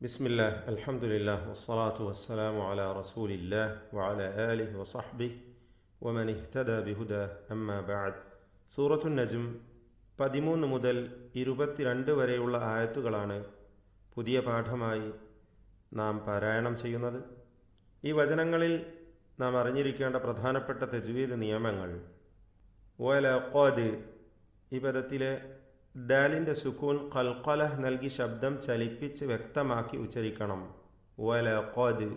ബിസ്മില്ലാഹ് അൽഹംദുലില്ലാഹ് വസ്സലാത്തു വസ്സലാമു അലാ റസൂലില്ലാഹ് വഅലാ ആലിഹി വസഹ്ബിഹി വമൻ ഇഹ്തദാ ബിഹുദാ അമ്മാ ബഅദ്. സൂറത്തുൻ നജ്ം 13 മുതൽ 22 വരെയുള്ള ആയത്തുകളാണ് പുതിയ പാഠമായി നാം പാരായണം ചെയ്യുന്നത്. ഈ വചനങ്ങളിൽ നാം അറിഞ്ഞിരിക്കേണ്ട പ്രധാനപ്പെട്ട തജ്വീദ് നിയമങ്ങൾ. വലഖദ്, ഈ പദത്തിലെ ദാലിൻ്റെ സുക്കൂൻ ഖൽഖല നൽകി ശബ്ദം ചലിപ്പിച്ച് വ്യക്തമാക്കി ഉച്ചരിക്കണം. വലഖദ്.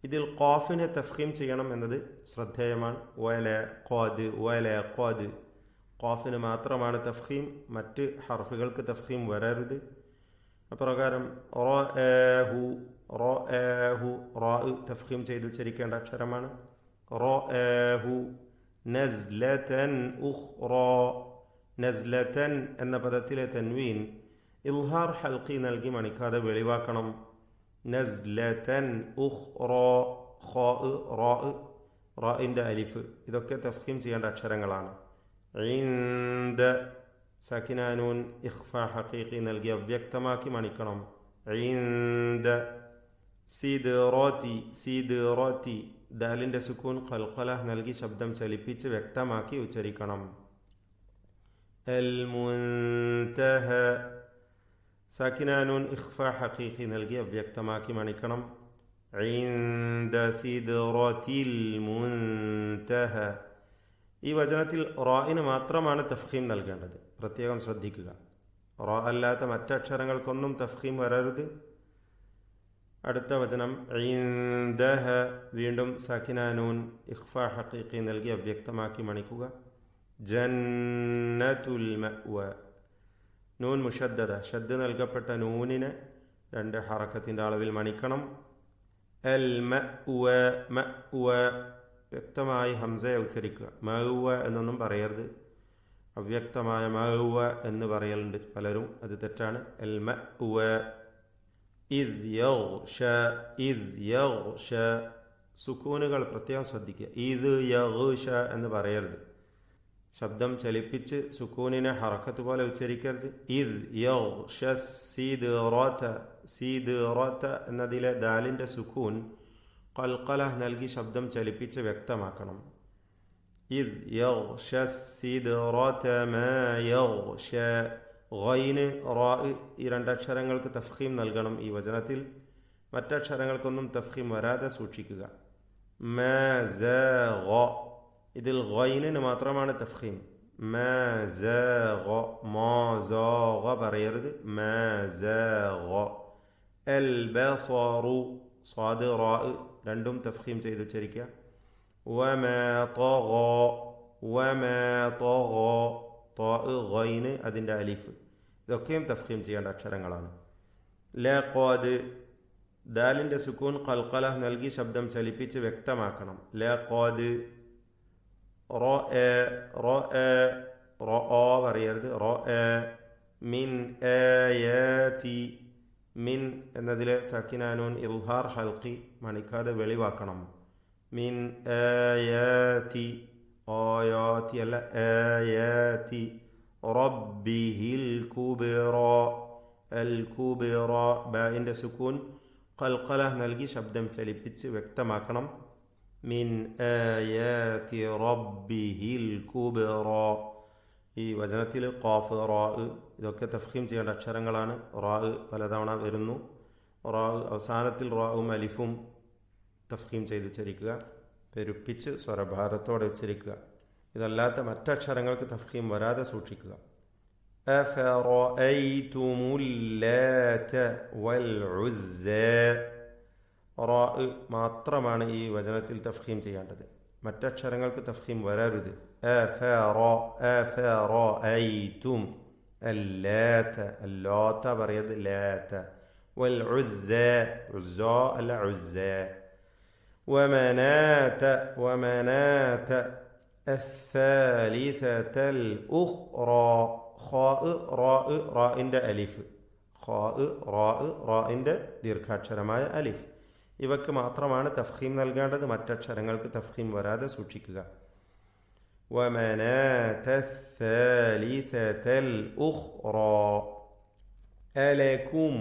ഇതിൽ ഖാഫിനെ തഫ്ഖീം ചെയ്യണം എന്നത് ശ്രദ്ധേയമാണ്. വലഖദ് ഖാഫിന് മാത്രമാണ് തഫ്ഖീം, മറ്റ് ഹർഫുകൾക്ക് തഫ്ഖീം വരരുത്. അപ്രകാരം തഫ്ഖീം ചെയ്ത് ഉച്ചരിക്കേണ്ട അക്ഷരമാണ്. നസ്ലതൻ ഉഖ്റാ. നസ്ലതൻ എന്ന പദത്തിലെ തൻവീൻ ഇൽഹാർ ഹൽഖി നൽകി മണിക്കാതെ വെളിവാക്കണം. നസ്ലതൻ ഉഖ്റാ. റാഇൻ്റെ അലിഫ്, ഇതൊക്കെ തഫ്ഖീം ചെയ്യേണ്ട അക്ഷരങ്ങളാണ്. ഇൻദ സകിനാനൂൻ ഇഖ്ഫാ ഹഖീഖി നൽകി അവ്യക്തമാക്കി മണിക്കണം. ഇൻദ. സിദ്റതി ദാലിൻ്റെ സുക്കൂൻ ഖൽഖല നൽകി ശബ്ദം ചലിപ്പിച്ച് വ്യക്തമാക്കി ഉച്ചരിക്കണം. അൽ മുൻതഹ സകിനാനൂൻ ഇഖ്ഫാ ഹഖീഖി നൽകി അവ്യക്തമാക്കി മണിക്കണം. ഇൻദ സിദ്റതിൽ മുൻതഹ. ഈ വചനത്തിൽ റാഇന് മാത്രമാണ് തഫ്ഖീം നൽകേണ്ടത്, പ്രത്യേകം ശ്രദ്ധിക്കുക. റാ അല്ലാത്ത മറ്റക്ഷരങ്ങൾക്കൊന്നും തഫ്ഖീം വരരുത്. അടുത്ത വചനം ഇൻദഹ, വീണ്ടും സകിനാനൂൻ ഇഖ്ഫാ ഹഖീഖി നൽകി അവ്യക്തമാക്കി മണിക്കുക. ജന്നത്തുൽ മഅ്വ. നൂൻ മുഷദ്ദദ, ഷദ് നൽകപ്പെട്ട നൂനിനെ 2 ഹറക്കത്തിൻ്റെ അളവിൽ മണിക്കണം. അൽ മഅ്വ. വ്യക്തമായി ഹംസയെ ഉച്ചരിക്കുക. മഅ്വ എന്നൊന്നും പറയരുത്. അവ്യക്തമായ മഅ്വ എന്ന് പറയലുണ്ട് പലരും, അത് തെറ്റാണ്. അൽ മഅ്വ. ഇദ് യഗ്ഷ. സുക്കൂനുകൾ പ്രത്യേകം ശ്രദ്ധിക്കുക. ഇത് യഗ്ഷ എന്ന് പറയരുത്. ശബ്ദം ചലിപ്പിച്ച് സുക്കൂനിനെ ഹറക്കത്ത് പോലെ ഉച്ചരിക്കരുത്. ഇദ് യഗ്ഷ സിദ്റത എന്നതിലെ ദാലിൻ്റെ സുക്കൂൻ ഖൽഖല നൽകി ശബ്ദം ചലിപ്പിച്ച് വ്യക്തമാക്കണം. ഇദ് യഗ്ഷ സിദ്റത മാ യഗ്ഷ. ഗൈന് റാ, ഈ 2 അക്ഷരങ്ങൾക്ക് തഫ്ഖീം നൽകണം. ഈ വചനത്തിൽ മറ്റക്ഷരങ്ങൾക്കൊന്നും തഫ്ഖീം വരാതെ സൂക്ഷിക്കുക. മാ സാഗ, ഇതിൽ ഗൈനിന് മാത്രമാണ് തഫ്ഖീം. മാ സാഗ, മാ സാഗ പറയരുത്. മാ സാഗ. അൽ ബസറു, സ്വാദ് റാ രണ്ടും തഫ്ഖീം ചെയ്ത് ഉച്ചരിക്കുക. വമാ തഗ. ഗൈന് അതിൻ്റെ അലിഫ്, ഇതൊക്കെയും തഫ്ഖീം ചെയ്യേണ്ട അക്ഷരങ്ങളാണ്. ലഖദ്, ദാലിൻ്റെ സുക്കൂൻ ഖൽഖല നൽകി ശബ്ദം ചലിപ്പിച്ച് വ്യക്തമാക്കണം. ലഖദ്. റഅ പറയരുത്. മിൻ ആയാതി. മിൻ എന്നതിലെ സകിനാനൂൻ ഇൽഹാർ ഹൽഖി മണിക്കാതെ വെളിവാക്കണം. മിൻ ആയാതി. ആയാതി അല്ല, ആയാതി. റബ്ബിഹിൽ കുബ്റ. അൽ കുബ്റ, ബാഇൻ്റെ സുക്കൂൻ ഖൽഖല നൽകി ശബ്ദം ചലിപ്പിച്ച് വ്യക്തമാക്കണം. മിൻ ആയാതി റബ്ബിഹിൽ കുബ്റ. ഈ വചനത്തിൽ ഖാഫ് റാ ഇതൊക്കെ തഫ്ഖീം ചെയ്യേണ്ട അക്ഷരങ്ങളാണ്. റാ പലതവണ വരുന്നു. റാ അവസാനത്തിൽ റാവും അലിഫും തഫ്ഖീം ചെയ്ത് ഉച്ചരിക്കുക, പെരുപ്പിച്ച് സ്വരഭാരത്തോടെ ഉച്ചരിക്കുക. ഇതല്ലാത്ത മറ്റക്ഷരങ്ങൾക്ക് തഫ്ഖീം വരാതെ സൂക്ഷിക്കുക. അഫറഅയ്തുമുൽ ലാത വൽ ഉസ്സ. റാ മാത്രമാണ് ഈ വചനത്തിൽ തഫ്ഖീം ചെയ്യേണ്ടത്, മറ്റക്ഷരങ്ങൾക്ക് തഫ്ഖീം വരരുത്. അഫറഅയ്തും. അല്ലാത്ത, അല്ലാത്ത പറയരുത്. ലാത. വൽ ഉസ്സ, ഉസ്സ അല്ല, ഉസ്സ. ومناة الثالثة الأخرى. خاء راء റാഇൻ്റെ അലിഫ്. റാഇൻ്റെ ദീർഘാക്ഷരമായ അലിഫ്, ഇവക്ക് മാത്രമാണ് തഫ്ഖീം നൽകേണ്ടത്, മറ്റക്ഷരങ്ങൾക്ക് തഫ്ഖീം വരാതെ സൂക്ഷിക്കുക. ومناة الثالثة الأخرى. ألكم.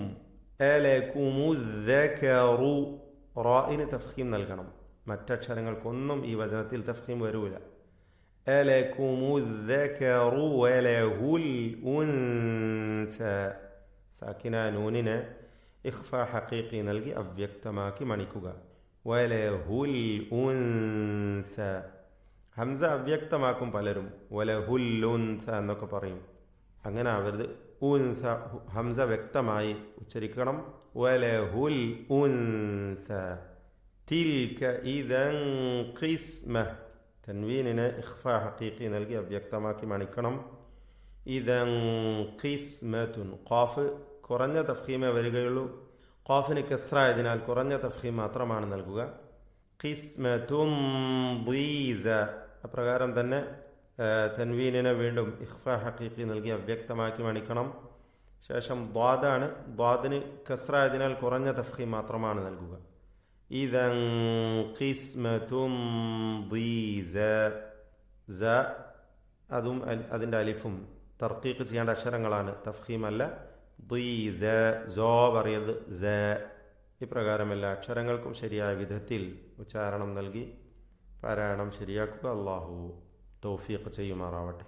അലകുമുദ്ദകറു റായിന് തഫ്ഖീം നൽകണം. മറ്റക്ഷരങ്ങൾക്കൊന്നും ഈ വചനത്തിൽ തഫ്ഖീം വരൂല. അലകുമുദ്ദകറു വലഹുൽ ഉൻസ. സാക്കിന നൂനിനെ ഇഖ്ഫ ഹഖീഖി നൽകി അവ്യക്തമാക്കി മണിക്കുക. വലഹുൽ ഉൻസ. ഹംസ അവ്യക്തമാക്കും പലരും. വലഹുൽ ഉൻസ എന്നൊക്കെ പറയും. അങ്ങനെ ആവരുത്. ഉൻസ ഹംസ വ്യക്തമായി ഉച്ചരിക്കണം. വലഹുൽ ഉൻസ. തിൽക ഇദൻ ഖിസ്മ. തൻവീനിനെ ഇഖ്ഫ ഹഖീഖി നൽകി അവ്യക്തമാക്കി മണിക്കണം. ഇദൻ ഖിസ്മത്തുൻ. ഖാഫ് കുറഞ്ഞ തഫ്ഖീമേ വരികയുള്ളൂ. ഖാഫിന് കസ്റായതിനാൽ കുറഞ്ഞ തഫ്ഖീം മാത്രമാണ് നൽകുക. ഖിസ്മത്തുൻ ദീസ. അപ്രകാരം തന്നെ തൻവീനിനെ വീണ്ടും ഇഖ്ഫ ഹഖീഖി നൽകി അവ്യക്തമാക്കി മണിക്കണം. ശേഷം ദ്വാദാണ്. ദ്വാദിന് കസ്റായതിനാൽ കുറഞ്ഞ തഫ്ഖീം മാത്രമാണ് നൽകുക. ഇദൻ ഖിസ്മത്തുൻ ദീസ. സ അതും അതിൻ്റെ അലിഫും തർക്കീഖ് ചെയ്യേണ്ട അക്ഷരങ്ങളാണ്, തഫ്ഖീം അല്ല. ദീസ. സോ പറയരുത്, സ. ഇപ്രകാരം എല്ലാ അക്ഷരങ്ങൾക്കും ശരിയായ വിധത്തിൽ ഉച്ചാരണം നൽകി പാരായണം ശരിയാക്കുക. അല്ലാഹു തൗഫീഖ് ചെയ്യുമാറാവട്ടെ.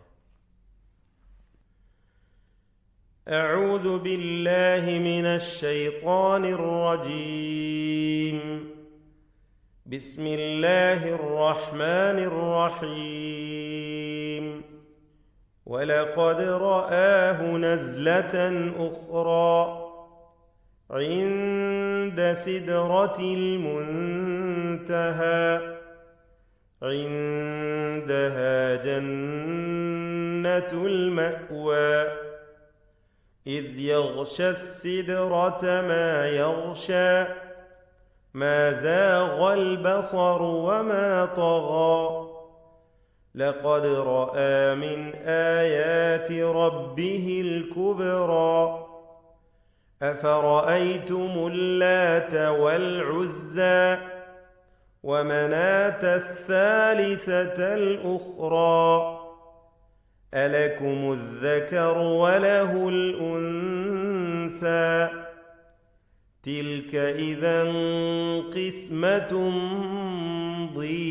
أعوذ بالله من الشيطان الرجيم. بسم الله الرحمن الرحيم. ولقد رآه نزلة أخرى عند سدرة المنتهى عندها جنة المأوى إذ يغشى السدرة ما يغشى ما زاغ البصر وما طغى لقد رأى من آيات ربه الكبرى أفرأيتم اللات والعزى ومناة الثالثة الأخرى ألكم الذكر وله الأنثى تلك إذا قسمة ضيزى.